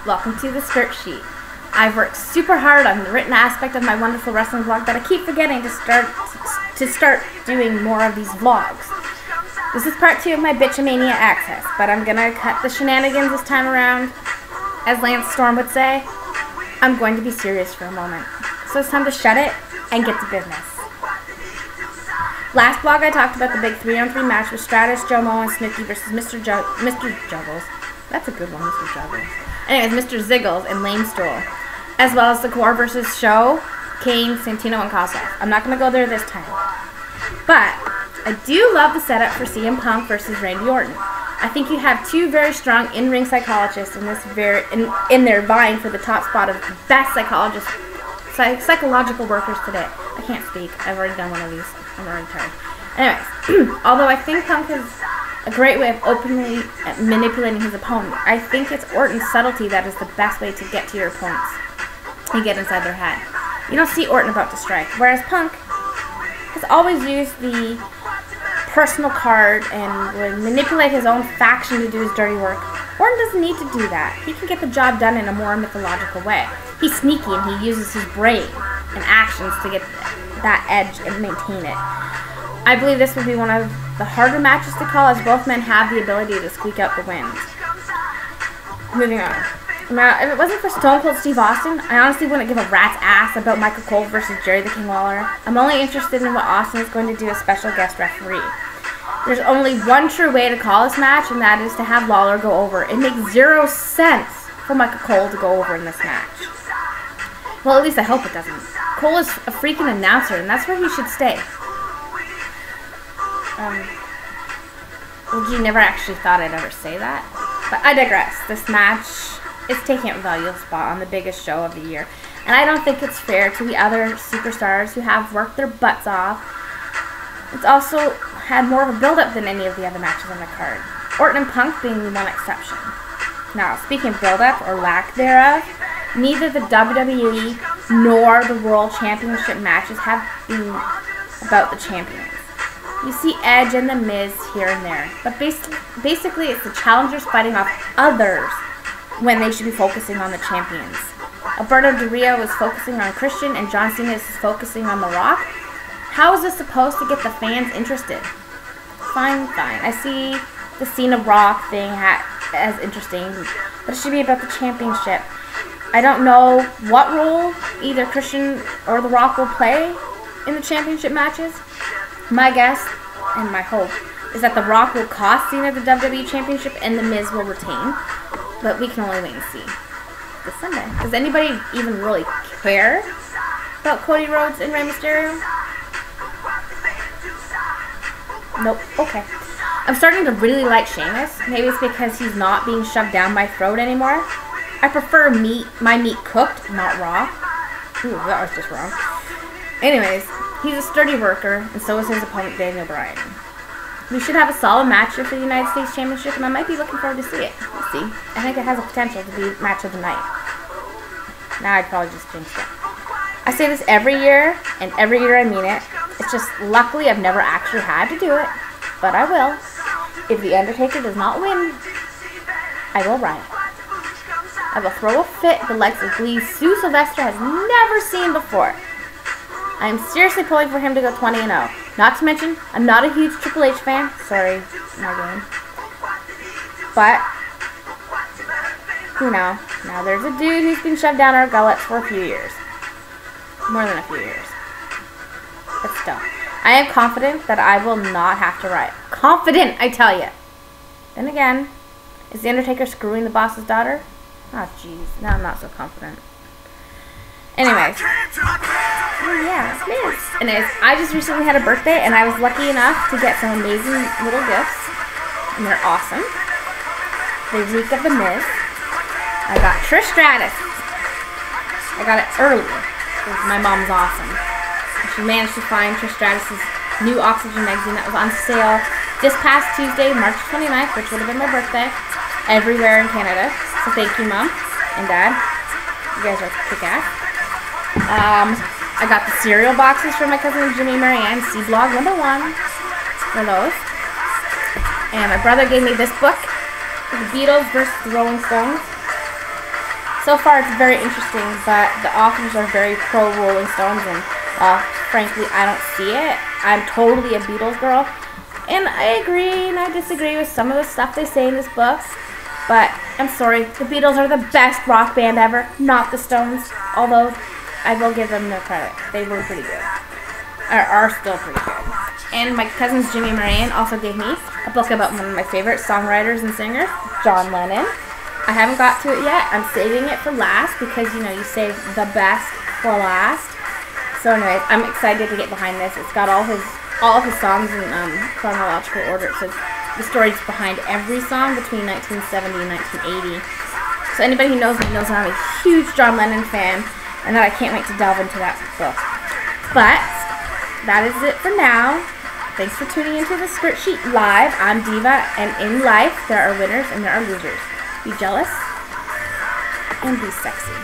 Welcome to the skirt sheet. I've worked super hard on the written aspect of my wonderful wrestling vlog, but I keep forgetting to start doing more of these vlogs. This is part 2 of my WrestleMania Axcess, but I'm gonna cut the shenanigans this time around. As Lance Storm would say, I'm going to be serious for a moment. So it's time to shut it and get to business. Last vlog I talked about the big 3-on-3 match with Stratus, Jomo, and Snooki versus Mr. Juggles. That's a good one, Mr. Juggles. Anyways, Mr. Ziggles and Lame Stool. As well as the Core versus Show, Kane, Santino, and Kosov. I'm not going to go there this time. But I do love the setup for CM Punk versus Randy Orton. I think you have two very strong in-ring psychologists in this in their vying for the top spot of the best psychological workers today. I can't speak. I've already done one of these. I'm already tired. Anyways, although I think Punk has a great way of openly manipulating his opponent, I think it's Orton's subtlety that is the best way to get to your opponents and get inside their head. You don't see Orton about to strike, whereas Punk has always used the personal card and would manipulate his own faction to do his dirty work. Orton doesn't need to do that. He can get the job done in a more mythological way. He's sneaky and he uses his brain and actions to get that edge and maintain it. I believe this would be one of the harder matches to call, as both men have the ability to squeak out the wins. Moving on. Now, if it wasn't for Stone Cold Steve Austin, I honestly wouldn't give a rat's ass about Michael Cole versus Jerry the King Lawler. I'm only interested in what Austin is going to do as special guest referee. There's only one true way to call this match, and that is to have Lawler go over. It makes 0 sense for Michael Cole to go over in this match. Well, at least I hope it doesn't. Cole is a freaking announcer, and that's where he should stay. Well, gee, never actually thought I'd ever say that. But I digress. This match is taking up a valuable spot on the biggest show of the year. And I don't think it's fair to the other superstars who have worked their butts off. It's also had more of a build-up than any of the other matches on the card. Orton and Punk being the one exception. Now, speaking of build-up, or lack thereof, neither the WWE nor the World Championship matches have been about the champions. You see Edge and The Miz here and there, but basically it's the challengers fighting off others when they should be focusing on the champions. Alberto Del Rio is focusing on Christian and John Cena is focusing on The Rock. How is this supposed to get the fans interested? Fine. I see the Cena Rock thing as interesting, but it should be about the championship. I don't know what role either Christian or The Rock will play in the championship matches. My guess, and my hope, is that The Rock will cost Cena the WWE Championship and The Miz will retain. But we can only wait and see this Sunday. Does anybody even really care about Cody Rhodes and Rey Mysterio? Nope. Okay. I'm starting to really like Sheamus. Maybe it's because he's not being shoved down my throat anymore. I prefer my meat cooked, not raw. Ooh, that was just wrong. Anyways, he's a sturdy worker, and so is his opponent, Daniel Bryan. We should have a solid match for the United States Championship, and I might be looking forward to see it. We'll see. I think it has a potential to be match of the night. Now I'd probably just jinx it. I say this every year, and every year I mean it. It's just, luckily I've never actually had to do it, but I will. If The Undertaker does not win, I will riot. I will throw a fit the likes of Glee's Sue Sylvester has never seen before. I am seriously pulling for him to go 20-0. Not to mention, I'm not a huge Triple H fan. Sorry, my game. But, you know, now there's a dude who's been shoved down our gullets for a few years. More than a few years. But still, I am confident that I will not have to riot. Confident, I tell you. Then again, is The Undertaker screwing the boss's daughter? Oh, jeez. Now I'm not so confident. Anyways. Oh, yeah, Miz. Anyways, I just recently had a birthday, and I was lucky enough to get some amazing little gifts. And they're awesome. They reek of The Miz. I got Trish Stratus. I got it early, because my mom's awesome. She managed to find Trish Stratus' new Oxygen magazine that was on sale this past Tuesday, March 29th, which would have been my birthday, everywhere in Canada. So thank you, Mom and Dad. You guys are kick-ass. I got the cereal boxes from my cousin Jimmy Marianne, C-Blog #1 for those. And my brother gave me this book, The Beatles versus the Rolling Stones. So far, it's very interesting, but the authors are very pro Rolling Stones, and frankly, I don't see it. I'm totally a Beatles girl, and I agree and I disagree with some of the stuff they say in this book. But I'm sorry, the Beatles are the best rock band ever, not the Stones. Although I will give them no credit, they were pretty good, or are still pretty good. And my cousins Jimmy and Marianne also gave me a book about one of my favorite songwriters and singers, John Lennon. I haven't got to it yet. I'm saving it for last because, you know, you save the best for last. So anyways, I'm excited to get behind this. It's got all of his songs in chronological order. It says the stories behind every song between 1970 and 1980. So anybody who knows me knows that I'm a huge John Lennon fan and that I can't wait to delve into that book. But that is it for now. Thanks for tuning into the Script Sheet Live. I'm Diva, and in life there are winners and there are losers. Be jealous and be sexy.